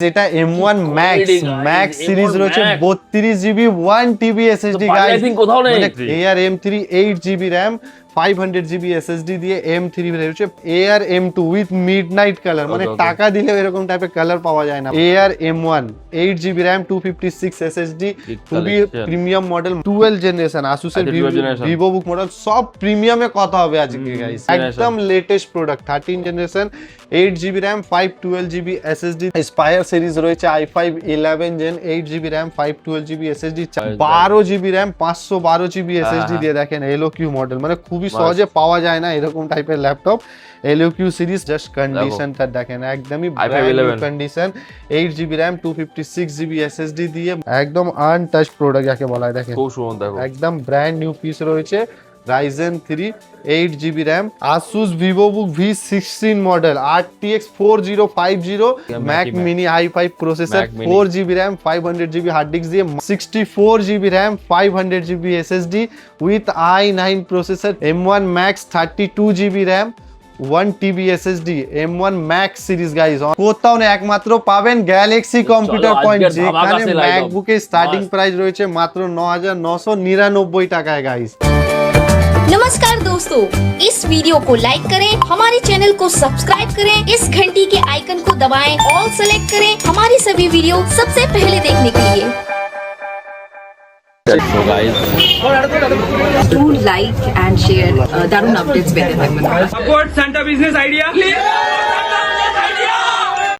এটা M1 Max series রয়েছে 32GB 1TB SSD guys, মানে ARM3 8GB RAM 500GB SSD দিয়ে M3 রয়েছে। ARM2 উইথ মিডনাইট কালার, মানে টাকা দিলেও এরকম টাইপের কালার পাওয়া যায় না। ARM1 8GB RAM 256 SSD, খুবই প্রিমিয়াম মডেল, 12 জেনারেশন Asus এর VivoBook মডেল, সব প্রিমিয়ামে কথা হবে আজকে গাইস। একদম latest product, 13 generation 8GB RAM 512GB SSD। Aspire series রয়েছে i5 11 Gen 8GB RAM 512GB SSD, 12GB RAM 512GB SSD দিয়ে দেখেন LOQ মডেল, মানে খুবই সহজে পাওয়া যায় না এরকম টাইপের ল্যাপটপ। LOQ সিরিজ জাস্ট কন্ডিশনটা দেখেন, একদমই condition, 8GB RAM 256GB SSD দিয়ে একদম আনটাচড প্রোডাক্ট যাকে বলা হয়। দেখেন একদম ব্র্যান্ড নিউ পিস রয়েছে। Ryzen 3 8GB RAM Asus VivoBook V16 model, RTX 4050 Mac Mini i5 processor, 4GB RAM 500GB hard disk দিয়ে, 64GB RAM 500GB SSD with i9 processor, M1 Max 32GB RAM 1TB SSD, M1 Max series guys. কোথাও না, একমাত্র পাবেন Galaxy computer point, যেখানে ম্যাকবুকের starting price রয়েছে মাত্র 9999 টাকায় guys. नमस्कार दोस्तों, इस वीडियो को लाइक करें, हमारे चैनल को सब्सक्राइब करें, इस घंटी के आइकन को दबाएं, ऑल सेलेक्ट करें हमारी सभी वीडियो सबसे पहले देखने के लिए। So guys, do like and share দারুণ আপডেটস পেতে থাকবেন। Support Santa Business Idea.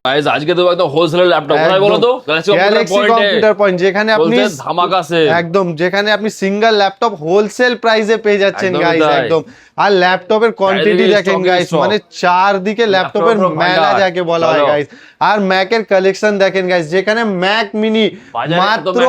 guys আজকে তো একদম হোলসেল ল্যাপটপ কোথায় বলো তো? গ্যালাক্সি কম্পিউটার পয়েন্ট, যেখানে আপনি ধামাকা আছে একদম, যেখানে আপনি সিঙ্গেল ল্যাপটপ হোলসেল প্রাইসে পেয়ে যাচ্ছেন গাইস একদম। আর ল্যাপটপের কোয়ান্টিটি দেখেন গাইস, মানে চারদিকে ল্যাপটপের মেলা যাকে বলা হয় গাইস। আর ম্যাকের কালেকশন দেখেন গাইস, যেখানে ম্যাক মিনি মাত্র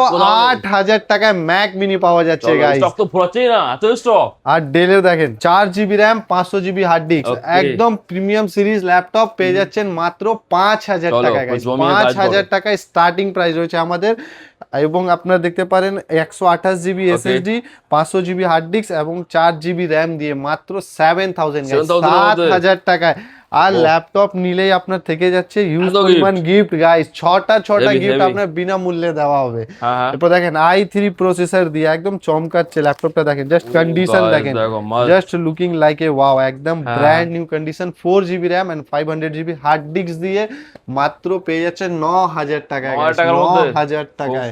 8000 টাকায় ম্যাক মিনি পাওয়া যাচ্ছে গাইস। স্টক তো ফুরাচ্ছেই না, এত স্টক। আর ডেলের দেখেন 4GB RAM 500GB hard disk, একদম প্রিমিয়াম সিরিজ ল্যাপটপ পেয়ে যাচ্ছেন মাত্র 5000 টাকায় গাইস। 5000 টাকায় স্টার্টিং প্রাইস রয়েছে আমাদের। এবং আপনারা দেখতে পারেন 128GB SSD 500GB hard disk এবং 4GB RAM দিয়ে মাত্র 7000 গাইস, 7000 টাকায়। আর ল্যাপটপ নিলেই আপনার থেকে যাচ্ছে হিউজ পরিমাণ গিফট গাইস, ছটা গিফট আপনার বিনামূল্যে দেওয়া হবে। এরপর দেখেন i3 প্রসেসর দিয়ে একদম চমকাচ্ছে ল্যাপটপটা, দেখেন জাস্ট কন্ডিশন দেখেন, just looking like a wow, একদম brand new condition, 4GB RAM and 500GB hard disk দিয়ে মাত্র পেয়ে যাচ্ছে 9000 টাকায়, 9000 টাকায়।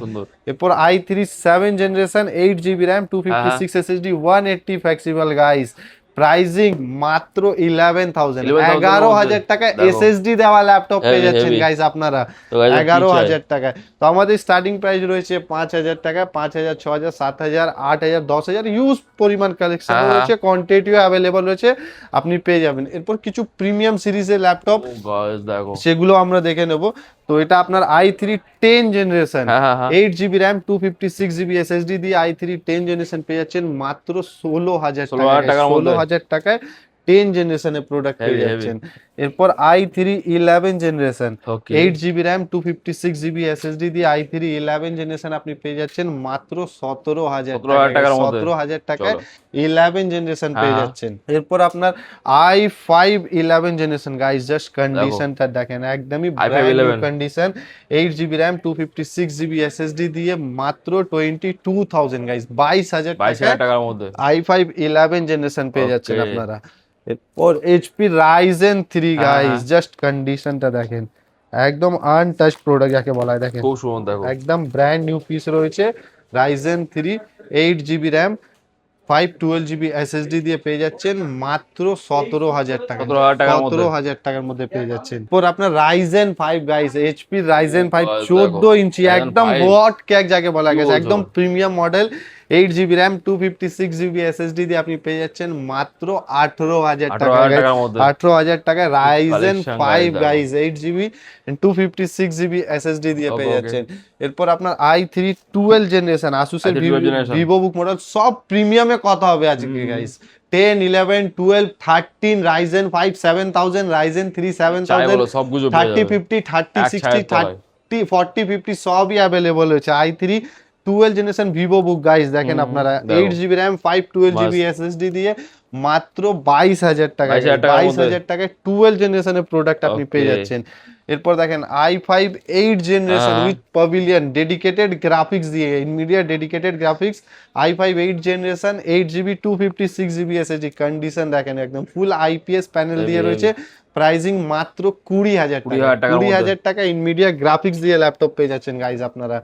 এরপর i3 7 generation 8GB RAM 256 SSD 180 flexible guys, pricing মাত্র 11000 টাকা এসএসডি দেওয়া ল্যাপটপ পেয়ে যাচ্ছেন গাইস আপনারা 11000 টাকায়। তো আমাদের স্টার্টিং প্রাইস রয়েছে 5000 টাকা, 5000, 6000, 7000, 8000, 10000, ইউজ পরিমাণ কালেকশন রয়েছে, কোয়ান্টিটিও अवेलेबल রয়েছে, আপনি পেয়ে যাবেন। এরপর কিছু প্রিমিয়াম সিরিজের ল্যাপটপ সেগুলো আমরা দেখে নেব। তো এটা আপনার i3 10 generation 8GB RAM 256GB SSD দিয়ে i3 10 জেনারেশন পেয়ে যাচ্ছেন মাত্র 16000 টাকা, 16000 টাকায় 10 জেনারেশনের প্রোডাক্ট পেয়ে যাচ্ছেন। এরপর i3 11 generation 8GB RAM 256GB SSD দিয়ে i3 11 জেনারেশন আপনি পেয়ে যাচ্ছেন মাত্র 17000 টাকা, 17000 টাকায় 11 জেনারেশন পেয়ে যাচ্ছেন। এরপর আপনার i5 11 জেনারেশন গাইস, জাস্ট কন্ডিশনটা দেখেন, একদমই brand condition, 8GB RAM 256GB SSD দিয়ে মাত্র 22000 গাইস, 22000 টাকার মধ্যে i5 11 জেনারেশন পেয়ে যাচ্ছেন আপনারা। এরপর HP Ryzen 3 গাইস, জাস্ট কন্ডিশনটা দেখেন, একদম আনটাচড প্রোডাক্ট যাকে বলা হয়। দেখেন একদম ব্র্যান্ড নিউ পিস রয়েছে। Ryzen 3 8GB RAM 512GB SSD দিয়ে পেয়ে যাচ্ছেন মাত্র 17000 টাকা, 17000 টাকার মধ্যে পেয়ে যাচ্ছেন। এরপর আপনার Ryzen 5 গাইস, HP Ryzen 5 14 ইঞ্চি একদম হট কেক যাকে বলা গেছে, একদম premium model, 8GB RAM 256GB SSD দিয়ে আপনি পেয়ে যাচ্ছেন মাত্র 18000 টাকা, 18000 টাকায় Ryzen 5 guys 8GB and 256GB SSD দিয়ে পেয়ে যাচ্ছেন। এরপর আপনার i3 12 জেনারেশন Asus এর VivoBook মডেল, সব প্রিমিয়ামে কথা হবে আজকে গাইস। 10, 11, 12, 13, Ryzen 5 7000, Ryzen 3 7000, 30, 50, 30, 60, 30, 40, 50 সবই अवेलेबल হয়েছে। i3 12 জেনারেশন ভিভো বুক গাইস দেখেন আপনারা, 8GB RAM 512GB SSD দিয়ে মাত্র 22,000 টাকা, 22,000 টাকায় 12 জেনারেশনের প্রোডাক্ট আপনি পেয়ে যাচ্ছেন। এরপর দেখেন i5 8 generation with Pavilion dedicated graphics দিয়ে, Nvidia dedicated graphics, i5 8 generation 8GB 256GB SSD, condition দেখেন একদম ফুল IPS প্যানেল দিয়ে রয়েছে, প্রাইসিং মাত্র 20,000 টাকা, 20,000 টাকা ইনমিডিয়া গ্রাফিক্স দিয়ে ল্যাপটপ পেয়ে যাচ্ছেন গাইজ আপনারা।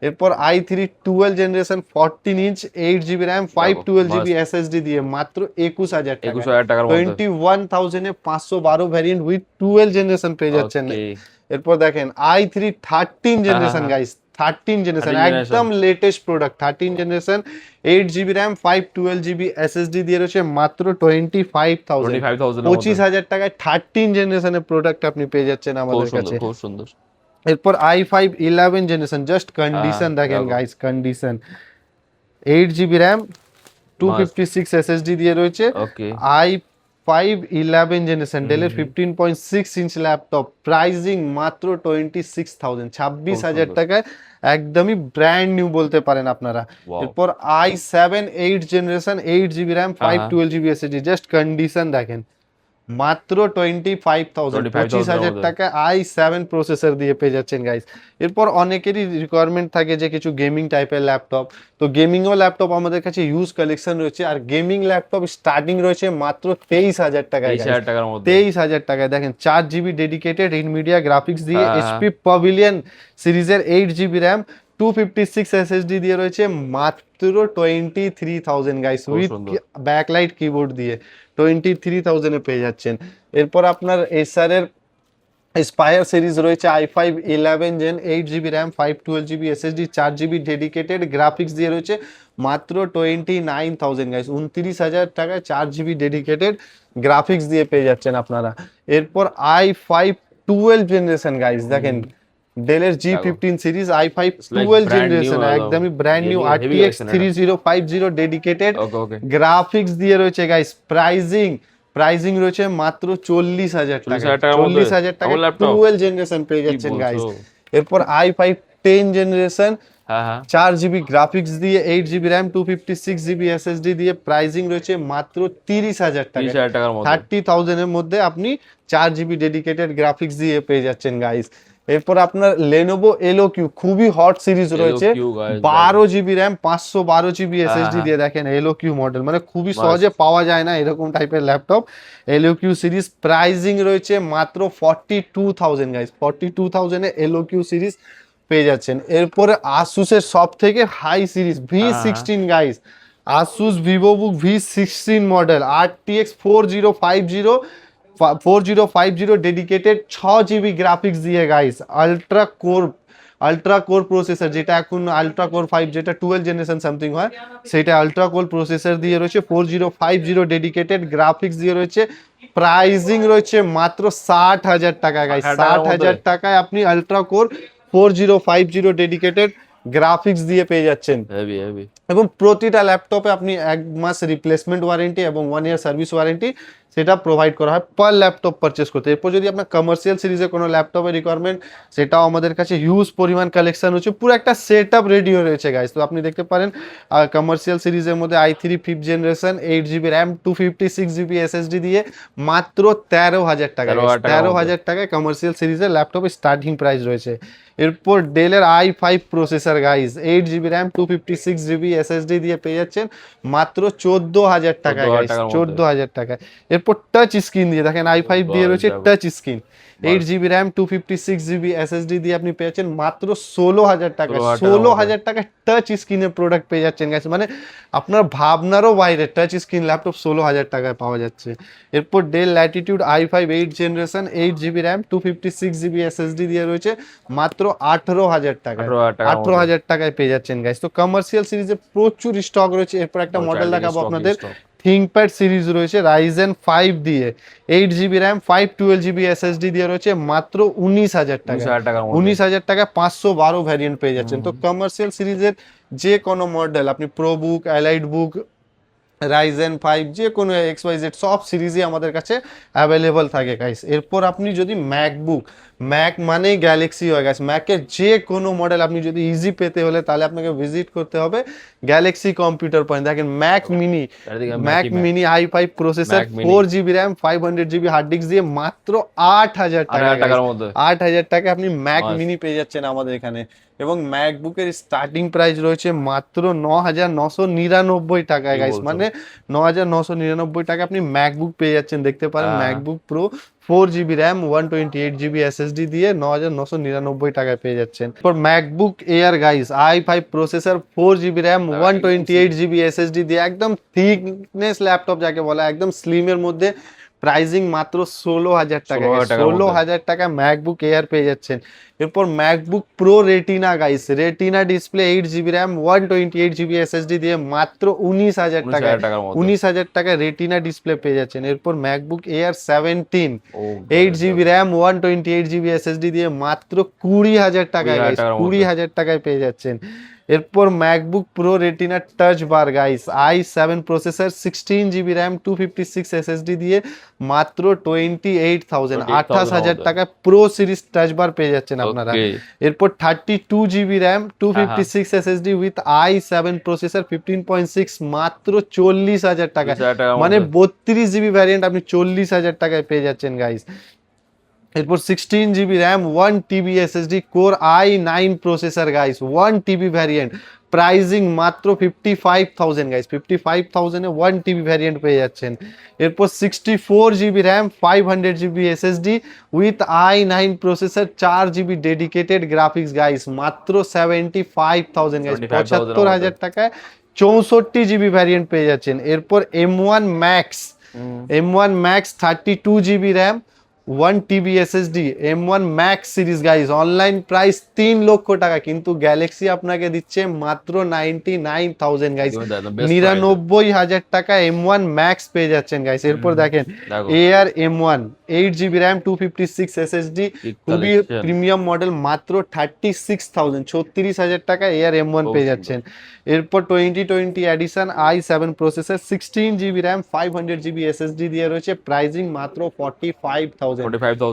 এরপর i3 12 generation 14 inch 8GB RAM 512GB SSD দিয়ে মাত্র 21,000 টাকা, 21,000 এ 512 ভ্যারিয়েন্ট উইথ 12 জেনারেশন পেয়ে যাচ্ছেন। এরপর দেখেন i3 13 জেনারেশন গাইস, 13 জেনারেশন একদম latest product, 13 generation 8GB RAM 512GB SSD দিয়ে রয়েছে মাত্র 25,000, 25,000 টাকায় 13 জেনারেশনের প্রোডাক্ট আপনি পেয়ে যাচ্ছেন আমাদের কাছে। খুব সুন্দর। এরপর i5 11 জেনারেশন, জাস্ট কন্ডিশন দেখেন guys, condition 8GB RAM 256 SSD দিয়ে রয়েছে, i5 11 জেনারেশন ডেলের 15.6 ইঞ্চ ল্যাপটপ, প্রাইসিং মাত্র 26,000, 26,000 টাকায় একদমই ব্র্যান্ড নিউ বলতে পারেন আপনারা। এরপর i7 8 generation 8GB RAM 512GB SSD, just condition দেখেন মাত্র 25,000, 25,000 টাকা i7 প্রসেসর দিয়ে পেয়ে যাচ্ছেন গাইস। এরপর অনেকেরই রিকোয়ারমেন্ট থাকে যে কিছু গেমিং টাইপের ল্যাপটপ, তো গেমিংও ল্যাপটপ আমাদের কাছে ইউজ কালেকশন রয়েছে, আর গেমিং ল্যাপটপ স্টার্টিং রয়েছে মাত্র 23,000 টাকায়, 23,000 টাকায় দেখেন 4GB ডেডিকেটেড ইনমিডিয়া গ্রাফিক্স দিয়ে HP প্যাভিলিয়ন সিরিজের 8GB RAM 256 SSD দিয়ে রয়েছে মাত্র 23,000 গাইস, উইথ ব্যাকলাইট কিবোর্ড দিয়ে 23,000 এ পেয়ে যাচ্ছেন। এরপর আপনার এসার এর স্পায়ার সিরিজ রয়েছে i5 11 gen 8GB RAM 512GB SSD 4GB dedicated graphics দিয়ে রয়েছে মাত্র 29,000 গাইস, 29,000 টাকায় 4GB ডেডিকেটেড গ্রাফিক্স দিয়ে পেয়ে যাচ্ছেন আপনারা। এরপর i5 12 জেনারেশন গাইস দেখেন, ডেলের G15 সিরিজ i5 12 জেনারেশন একদমই brand new RTX 3050 dedicated graphics দিয়ে রয়েছে গাইস, প্রাইসিং রয়েছে মাত্র 40,000 টাকা, 40,000 টাকা 12 জেনারেশন পেয়ে যাচ্ছেন গাইস। এরপর i5 10 জেনারেশন 4GB গ্রাফিক্স দিয়ে 8GB RAM 256GB SSD দিয়ে প্রাইসিং রয়েছে মাত্র 30,000 টাকা, 30,000 এর মধ্যে আপনি 4GB ডেডিকেটেড গ্রাফিক্স দিয়ে পেয়ে যাচ্ছেন গাইস। এরপর আপনার Lenovo Eloq খুবই হট সিরিজ রয়েছে 12GB RAM 512GB SSD দিয়ে, দেখেন Eloq মডেল মানে খুবই সহজে পাওয়া যায় না এরকম টাইপের ল্যাপটপ। Eloq সিরিজ প্রাইসিং রয়েছে মাত্র 42,000 গাইস, 42,000 এ Eloq সিরিজ পেয়ে যাচ্ছেন। এরপরে Asus এর সব থেকে high series V16 guys, Asus VivoBook V16 model RTX 4050 dedicated 6GB graphics দিয়ে গাইস, আল্ট্রা কোর প্রসেসর, যেটা এখন আল্ট্রা কোর 5 যেটা 12 জেনারেশন সামথিং হয়, সেটা আল্ট্রা কোর প্রসেসর দিয়ে রয়েছে 4050 ডেডিকেটেড গ্রাফিক্স দিয়ে রয়েছে, প্রাইসিং রয়েছে মাত্র 60,000 টাকা গাইস, 60,000 টাকায় আপনি আল্ট্রা কোর 4050 ডেডিকেটেড গ্রাফিক্স দিয়ে পেয়ে যাচ্ছেন। এবং প্রতিটা ল্যাপটপে আপনি 1 মাস রিপ্লেসমেন্ট ওয়ারেন্টি এবং 1 ইয়ার সার্ভিস ওয়ারেন্টি সেটা প্রোভাইড করা হয় পার ল্যাপটপ পারচেস করতে। এরপর যদি আপনার কমার্শিয়াল সিরিজের কোনো ল্যাপটপের রিকোয়ারমেন্ট, সেটাও আমাদের কাছে হিউজ পরিমাণ কালেকশন হচ্ছে, পুরো একটা সেট আপ রেডি হয়ে রয়েছে গাইস। তো আপনি দেখতে পারেন কমার্শিয়াল সিরিজের মধ্যে i3 5th generation 8GB RAM 256GB SSD দিয়ে মাত্র 13,000 টাকা, 13,000 টাকায় কমার্শিয়াল সিরিজের ল্যাপটপের স্টার্টিং প্রাইস রয়েছে। এরপর ডেলের i5 processor guys 8GB RAM 256GB SSD দিয়ে পেয়ে যাচ্ছেন মাত্র 14,000 টাকা গাইস, 14,000 টাকায়। এরপর টাচ স্ক্রিন দিয়ে দেখেন i5 দিয়ে রয়েছে touch screen 8GB RAM 256GB SSD দিয়ে আপনি পেয়েছেন মাত্র 16,000 টাকা, 16,000 টাকা টাচ স্ক্রিনের প্রোডাক্ট পেয়ে যাচ্ছেন গাইস, মানে আপনার ভাবনারও বাইরে টাচ স্ক্রিন ল্যাপটপ 16,000 টাকায় পাওয়া যাচ্ছে। এরপর del Latitude i5 8 generation 8GB RAM 256GB SSD দিয়ে রয়েছে মাত্র 18,000 টাকা, 18,000 টাকায় পেয়ে যাচ্ছেন গাইস। তো কমার্শিয়াল সিরিজে প্রচুর স্টক রয়েছে। এরপর একটা মডেল দেখাবো আপনাদের, ThinkPad সিরিজ রয়েছে Ryzen 5 দিয়ে 8GB RAM 512GB SSD দিয়ে রয়েছে মাত্র 19,000 টাকা, 19,000 টাকা 512 ভ্যারিয়েন্ট পেয়ে যাচ্ছেন। তো কমার্শিয়াল সিরিজের যে কোনো মডেল আপনি প্রো বুক, এলাইট বুক, Ryzen 5 যে কোনো XYZ সব সিরিজই আমাদের কাছে অ্যাভেলেবল থাকে গাইস। এরপর আপনি যদি ম্যাক মানেই গ্যালাক্সি হয়ে গেছে। ম্যাকের যে কোনো মডেল আপনি যদি ইজি পেতে হলে তাহলে আপনাকে ভিজিট করতে হবে গ্যালাক্সি কম্পিউটার পয়েন্ট। দেখেন Mac mini, Mac mini i5 processor, 4GB RAM, 500GB hard disk দিয়ে মাত্র 8,000 টাকার মধ্যে 8,000 টাকা আপনি ম্যাক মিনি পেয়ে যাচ্ছেন আমাদের এখানে। এবং ম্যাকবুকের স্টার্টিং প্রাইস রয়েছে মাত্র 9,999 টাকায় গাইস, মানে 9,999 টাকা আপনি ম্যাকবুক পেয়ে যাচ্ছেন। দেখতে পারেন MacBook pro 4GB RAM 128GB SSD দিয়ে 9,999 টাকায় পেয়ে যাচ্ছেন। এরপর MacBook air guys, i5 processor, 4GB RAM 128GB SSD দিয়ে একদম থিকনেস ল্যাপটপ যাকে বলা, একদম স্লিমের মধ্যে, প্রাইজিং মাত্র 16,000 টাকা, 16,000 টাকা ম্যাকবুক এয়ার পেয়ে যাচ্ছেন। এরপর MacBook pro retina guys, retina display, 8GB RAM 128GB SSD দিয়ে মাত্র 19,000 টাকা, 19,000 টাকা রেটিনা ডিসপ্লে পেয়ে যাচ্ছেন। এরপর MacBook air 17, 8GB RAM 128GB SSD দিয়ে মাত্র 20,000 টাকা গাইস, 20,000 টাকায় পেয়ে যাচ্ছেন। এরপর ম্যাকবুক প্রো রেটিনা টাচ বার guys, i7 processor, 16GB RAM 256 SSD দিয়ে মাত্র 28,000 টাকা প্রো সিরিজ টাচ বার পেয়ে যাচ্ছেন আপনারা। এরপর 32GB RAM 256 SSD with i7 processor 15.6 মাত্র 40,000 টাকা, মানে 32GB ভ্যারিয়েন্ট আপনি 40,000 টাকায় পেয়ে যাচ্ছেন গাইস। এরপর 16GB RAM 1TB SSD core i9 processor guys, 1TB variant, pricing মাত্র 55,000 গাইস, 55,000 এ 1TB ভ্যারিয়েন্ট পেয়ে যাচ্ছেন। এরপর 64GB RAM 500GB SSD with i9 processor, 4GB dedicated graphics guys, মাত্র 75,000 গাইস, 75,000 টাকায় 64GB ভ্যারিয়েন্ট পেয়ে যাচ্ছেন। এরপর M1 Max 32GB RAM 1TB SSD M1 Max series guys, online price 3 লক্ষ টাকা, কিন্তু গ্যালাক্সি আপনাকে দিচ্ছে মাত্র 99,000 গাইস, 99,000 টাকা M1 Max পেয়ে যাচ্ছেন গাইস। এরপর দেখেন Air M1 8GB RAM 256 SSD, খুবই প্রিমিয়াম মডেল, মাত্র 36,000, 36,000 টাকা Air M1 পেয়ে যাচ্ছেন। এরপর 2020 addition i7 processor, 16GB RAM 500GB SSD দিয়ে রয়েছে, প্রাইজিং মাত্র 45,000,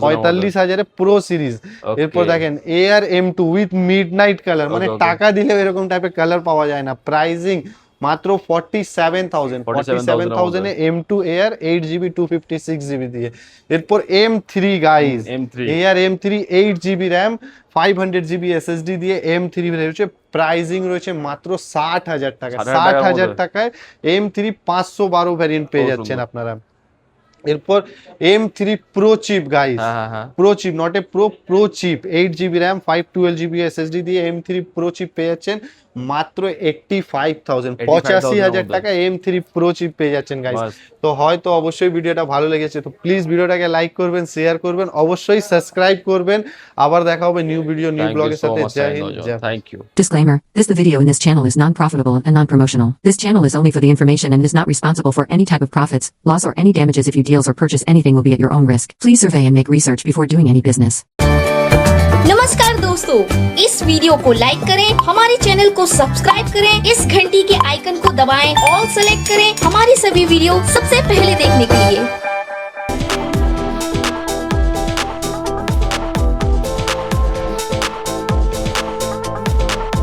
45,000 প্রো সিরিজ। এরপর দেখেন Air M2 with midnight colour, মানে টাকা দিলে এরকম টাইপের কালার পাওয়া যায় না, প্রাইজিং মাত্র 47,000 এ M2 Air 8GB 256GB দিয়ে। এরপর M3 guys, Air M3 8GB RAM 500GB SSD দিয়ে M3 রয়েছে, প্রাইজিং রয়েছে মাত্র 60,000 টাকা, 60,000 টাকায় M3 512 ভ্যারিয়েন্ট পেয়ে যাচ্ছেন আপনারা। এরপর M3 pro chip guys, pro chip, not a pro chip, 8GB RAM 512GB SSD দিয়ে M3 প্রো চিপ পেয়ে যাচ্ছেন মাত্র 85,000, 85,000 টাকা M3 প্রো চিপ পেয়ে যাচ্ছেন গাইস। তো হয়তো অবশ্যই ভিডিওটা ভালো লেগেছে, তো প্লিজ ভিডিওটাকে লাইক করবেন, শেয়ার করবেন, অবশ্যই সাবস্ক্রাইব করবেন। আবার দেখা হবে নিউ ভিডিও নিউ ব্লগের সাথে। জয় হিন্দ, জয়। Thank you. Disclaimer, the video in this channel is non-profitable and non-promotional. This channel is only for the information and is not responsible for any type of profits, loss or any damages. If you deals or purchase anything will be at your own risk. Please survey and make research before doing any business. नमस्कार दोस्तों, इस video को like करें, हमारे channel को subscribe करें, इस घंटी के आइकन को दबाएं, ऑल सेलेक्ट करें हमारी सभी वीडियो सबसे पहले देखने के लिए।